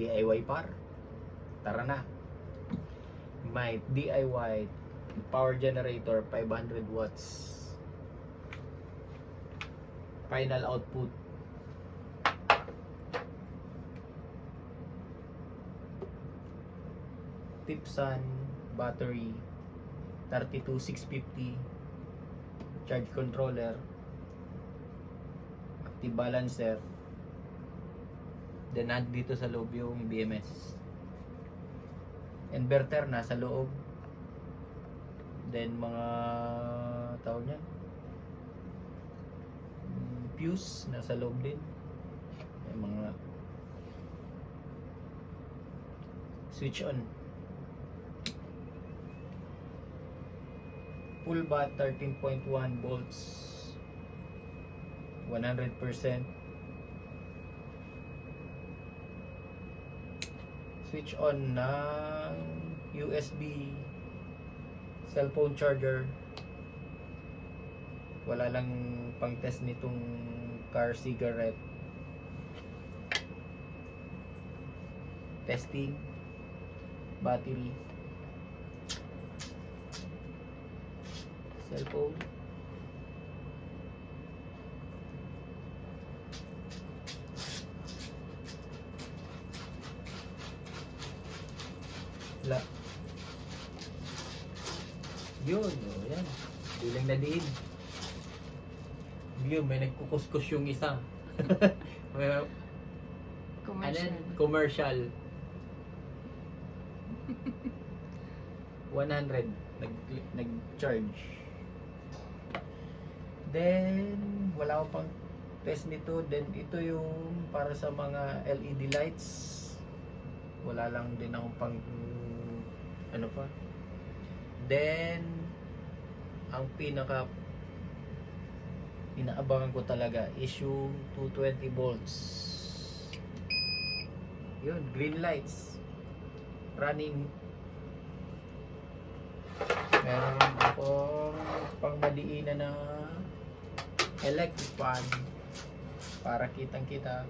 DIY par. Tara na. May DIY power generator 500 watts. Final output Tipsan battery 32650, charge controller, active balancer, then dito sa loob yung BMS, inverter nasa loob, then mga tawag niya fuse nasa loob din, may mga switch on. Full bat 13.1 volts 100%. Switch on ng USB cellphone charger. Wala lang pang test nitong car cigarette. Testing battery, cellphone, wala. Yun, oh, yan. Bilang na diin. Yun, may nagkukuskus yung isa. Commercial. Commercial. 100 nag-charge. Then wala ko pang test nito. Then ito yung para sa mga LED lights. Wala lang din akong pang ano pa. Then ang pinaka inaabangan ko talaga is yung 220 volts. Yun, green lights running. Meron akong pangmadiinan na electric fan para kitang kita.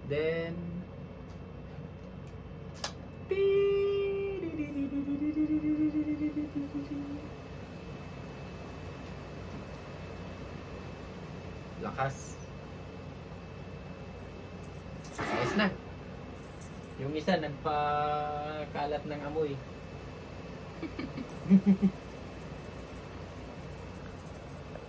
Then lakas. Ayos na. Yung isa nagpakalat ng amoy.